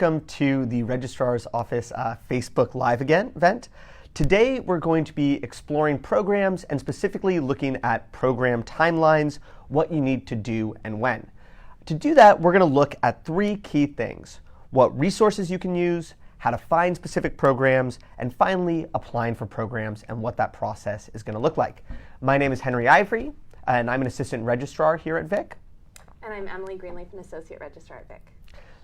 Welcome to the Registrar's Office Facebook Live event. Today we're going to be exploring programs and specifically looking at program timelines, what you need to do and when. To do that, we're going to look at three key things: what resources you can use, how to find specific programs, and finally applying for programs and what that process is going to look like. My name is Henry Ivory, and I'm an assistant registrar here at Vic. And I'm Emily Greenleaf, an associate registrar at Vic.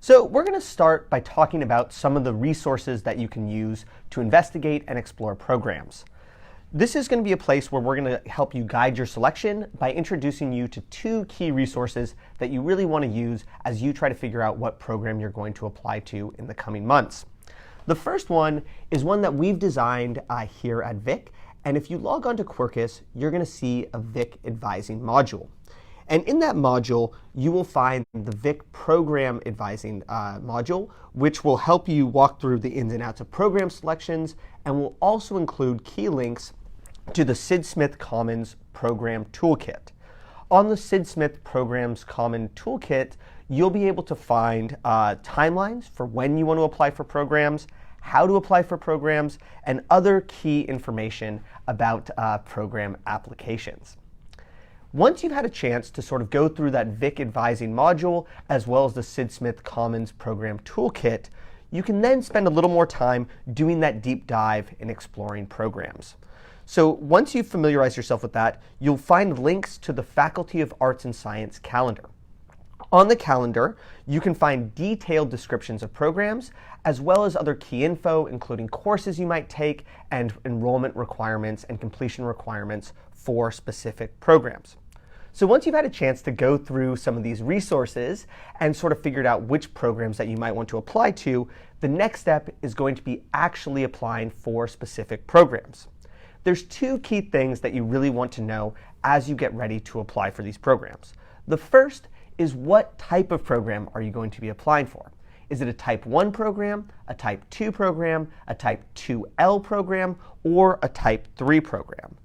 So we're going to start by talking about some of the resources that you can use to investigate and explore programs. This is going to be a place where we're going to help you guide your selection by introducing you to two key resources that you really want to use as you try to figure out what program you're going to apply to in the coming months. The first one is one that we've designed here at Vic, and if you log on to Quirkus, you're going to see a Vic advising module. And in that module, you will find the Vic Program Advising module, which will help you walk through the ins and outs of program selections and will also include key links to the Sid Smith Commons Program Toolkit. On the Sid Smith Programs Common Toolkit, you'll be able to find timelines for when you want to apply for programs, how to apply for programs, and other key information about program applications. Once you've had a chance to sort of go through that Vic Advising module as well as the Sid Smith Commons Program Toolkit, you can then spend a little more time doing that deep dive in exploring programs. So once you've familiarized yourself with that, you'll find links to the Faculty of Arts and Science calendar. On the calendar, you can find detailed descriptions of programs as well as other key info, including courses you might take and enrollment requirements and completion requirements for specific programs. So once you've had a chance to go through some of these resources and sort of figured out which programs that you might want to apply to, the next step is going to be actually applying for specific programs. There's two key things that you really want to know as you get ready to apply for these programs. The first is, what type of program are you going to be applying for? Is it a Type 1 program, a Type 2 program, a Type 2L program, or a Type 3 program?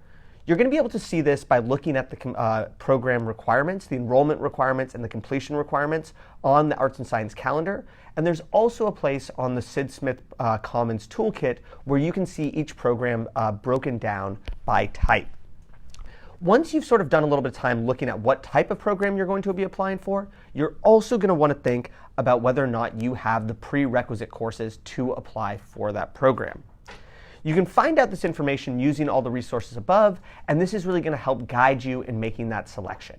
You're going to be able to see this by looking at the program requirements, the enrollment requirements, and the completion requirements on the Arts and Science calendar. And there's also a place on the Sid Smith Commons Toolkit where you can see each program broken down by type. Once you've sort of done a little bit of time looking at what type of program you're going to be applying for, you're also going to want to think about whether or not you have the prerequisite courses to apply for that program. You can find out this information using all the resources above, and this is really going to help guide you in making that selection.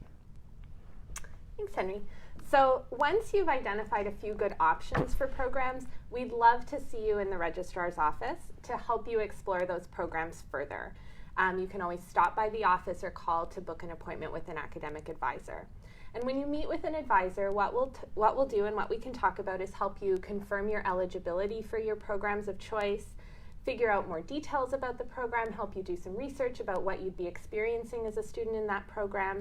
Thanks, Henry. So once you've identified a few good options for programs, we'd love to see you in the registrar's office to help you explore those programs further. You can always stop by the office or call to book an appointment with an academic advisor. And when you meet with an advisor, what we'll do and what we can talk about is help you confirm your eligibility for your programs of choice, figure out more details about the program, help you do some research about what you'd be experiencing as a student in that program,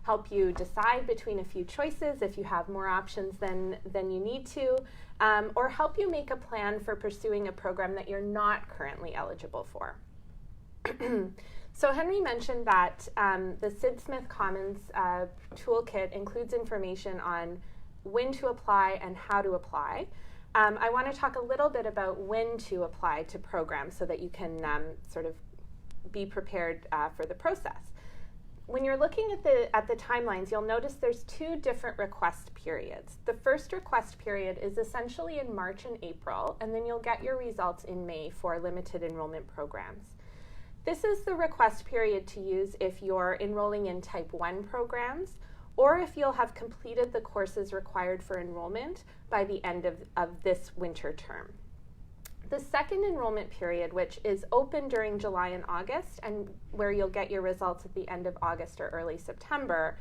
help you decide between a few choices if you have more options than you need to, or help you make a plan for pursuing a program that you're not currently eligible for. So Henry mentioned that the Sid Smith Commons Toolkit includes information on when to apply and how to apply. I want to talk a little bit about when to apply to programs so that you can sort of be prepared for the process. When you're looking at the timelines, you'll notice there's two different request periods. The first request period is essentially in March and April, and then you'll get your results in May for limited enrollment programs. This is the request period to use if you're enrolling in Type 1 programs, or if you'll have completed the courses required for enrollment by the end of this winter term. The second enrollment period, which is open during July and August, and where you'll get your results at the end of August or early September,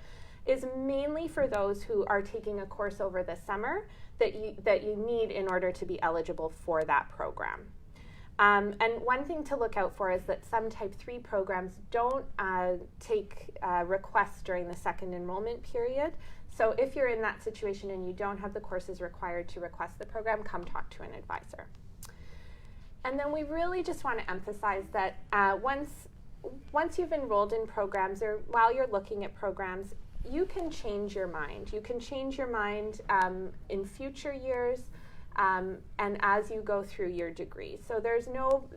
is mainly for those who are taking a course over the summer that you need in order to be eligible for that program. And one thing to look out for is that some Type 3 programs don't take requests during the second enrollment period. So if you're in that situation and you don't have the courses required to request the program, come talk to an advisor. And then we really just want to emphasize that once you've enrolled in programs, or while you're looking at programs, you can change your mind. You can change your mind in future years. and as you go through your degree. So there's no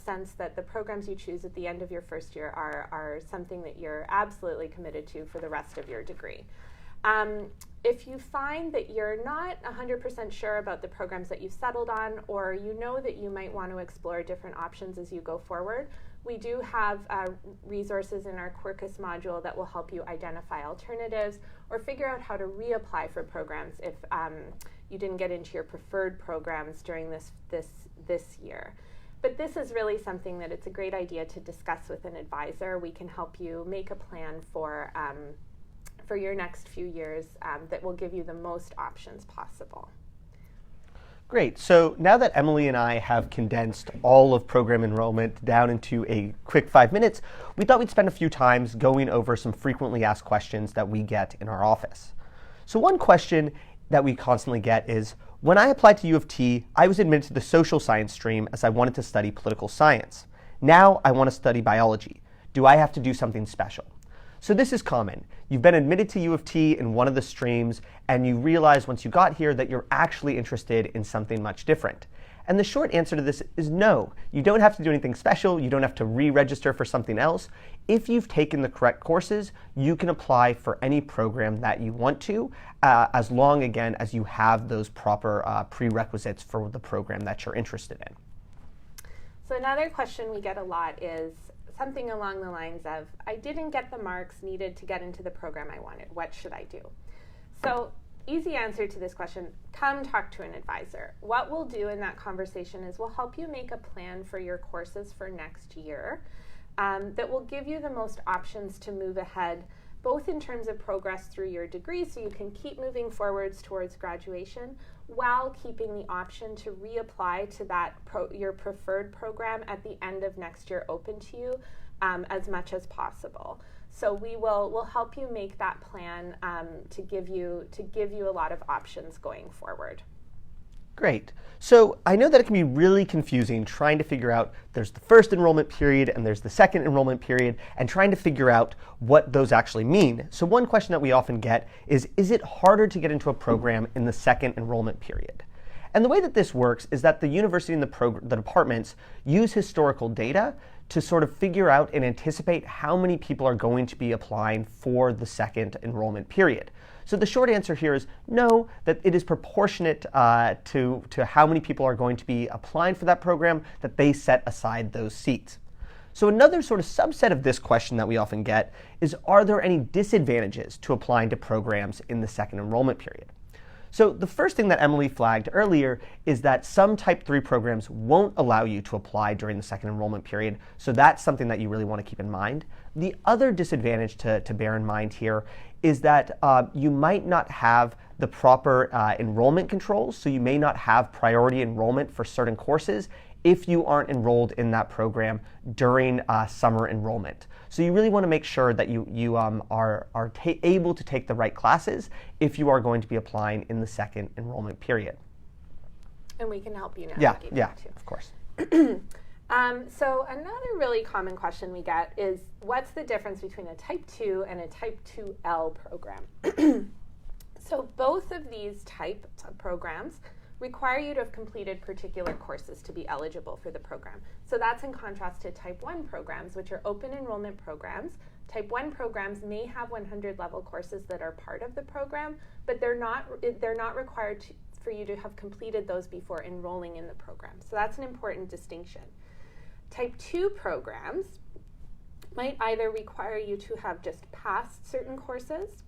sense that the programs you choose at the end of your first year are something that you're absolutely committed to for the rest of your degree. If you find that you're not 100% sure about the programs that you've settled on, or you know that you might want to explore different options as you go forward, we do have resources in our Quirkus module that will help you identify alternatives or figure out how to reapply for programs if you didn't get into your preferred programs during this year. But this is really something that it's a great idea to discuss with an advisor. We can help you make a plan for your next few years that will give you the most options possible. Great. So now that Emily and I have condensed all of program enrollment down into a quick 5 minutes, we thought we'd spend a few times going over some frequently asked questions that we get in our office. So one question that we constantly get is, when I applied to U of T, I was admitted to the social science stream as I wanted to study political science. Now I want to study biology. Do I have to do something special? So this is common. You've been admitted to U of T in one of the streams, and you realize once you got here that you're actually interested in something much different. And the short answer to this is no. You don't have to do anything special. You don't have to re-register for something else. If you've taken the correct courses, you can apply for any program that you want to, as long, again, as you have those proper prerequisites for the program that you're interested in. So another question we get a lot is something along the lines of, I didn't get the marks needed to get into the program I wanted. What should I do? So easy answer to this question, come talk to an advisor. What we'll do in that conversation is we'll help you make a plan for your courses for next year that will give you the most options to move ahead, both in terms of progress through your degree so you can keep moving forwards towards graduation, while keeping the option to reapply to that your preferred program at the end of next year open to you as much as possible. So we'll help you make that plan to give you a lot of options going forward. Great. So I know that it can be really confusing trying to figure out there's the first enrollment period and there's the second enrollment period, and trying to figure out what those actually mean. So one question that we often get is it harder to get into a program in the second enrollment period? And the way that this works is that the university and the departments use historical data to sort of figure out and anticipate how many people are going to be applying for the second enrollment period. So the short answer here is no, that it is proportionate to how many people are going to be applying for that program, that they set aside those seats. So another sort of subset of this question that we often get is, are there any disadvantages to applying to programs in the second enrollment period? So the first thing that Emily flagged earlier is that some Type 3 programs won't allow you to apply during the second enrollment period, so that's something that you really want to keep in mind. The other disadvantage to bear in mind here is that you might not have the proper enrollment controls, so you may not have priority enrollment for certain courses if you aren't enrolled in that program during summer enrollment. So you really want to make sure that you are able to take the right classes if you are going to be applying in the second enrollment period. And we can help you navigate that too. Of course. So another really common question we get is, what's the difference between a Type 2 and a Type 2L program? So both of these type programs require you to have completed particular courses to be eligible for the program. So that's in contrast to Type 1 programs, which are open enrollment programs. Type 1 programs may have 100 level courses that are part of the program, but they're not required for you to have completed those before enrolling in the program. So that's an important distinction. Type 2 programs might either require you to have just passed certain courses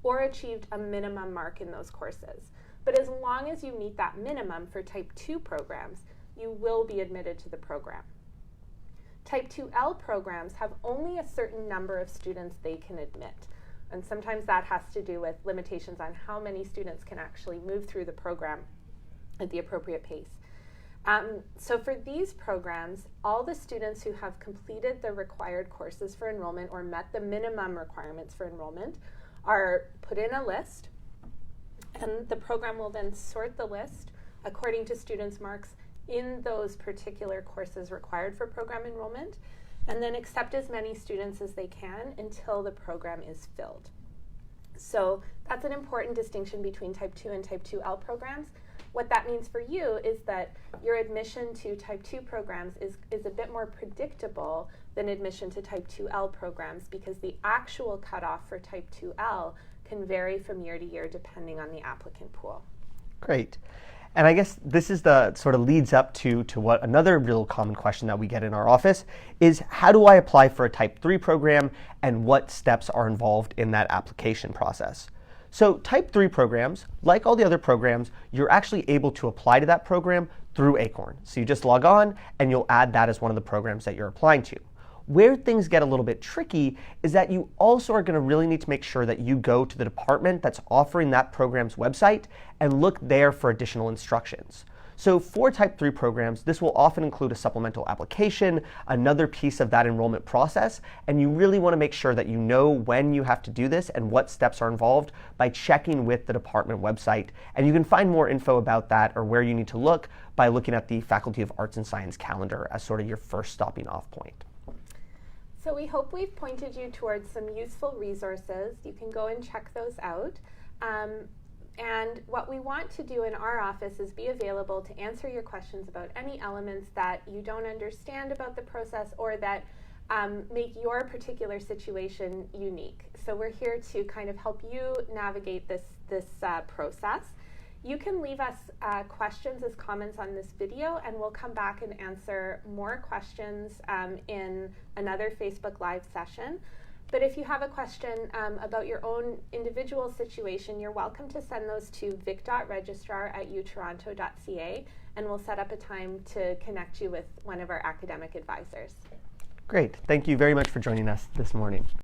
or achieved a minimum mark in those courses. But as long as you meet that minimum for Type 2 programs, you will be admitted to the program. Type 2L programs have only a certain number of students they can admit. And sometimes that has to do with limitations on how many students can actually move through the program at the appropriate pace. So for these programs, all the students who have completed the required courses for enrollment or met the minimum requirements for enrollment are put in a list, and the program will then sort the list according to students' marks in those particular courses required for program enrollment, and then accept as many students as they can until the program is filled. So that's an important distinction between Type 2 and Type 2L programs. What that means for you is that your admission to Type 2 programs is a bit more predictable than admission to Type 2L programs, because the actual cutoff for Type 2L can vary from year to year depending on the applicant pool. Great. And I guess this is the sort of leads up to what another real common question that we get in our office is, how do I apply for a Type 3 program and what steps are involved in that application process? So Type 3 programs, like all the other programs, you're actually able to apply to that program through Acorn. So you just log on and you'll add that as one of the programs that you're applying to. Where things get a little bit tricky is that you also are going to really need to make sure that you go to the department that's offering that program's website and look there for additional instructions. So for Type 3 programs, this will often include a supplemental application, another piece of that enrollment process, and you really want to make sure that you know when you have to do this and what steps are involved by checking with the department website. And you can find more info about that or where you need to look by looking at the Faculty of Arts and Science calendar as sort of your first stopping off point. So we hope we've pointed you towards some useful resources. You can go and check those out. And what we want to do in our office is be available to answer your questions about any elements that you don't understand about the process or that make your particular situation unique. So we're here to kind of help you navigate this process. You can leave us questions as comments on this video, and we'll come back and answer more questions in another Facebook Live session. But if you have a question about your own individual situation, you're welcome to send those to vic.registrar@utoronto.ca, and we'll set up a time to connect you with one of our academic advisors. Great. Thank you very much for joining us this morning.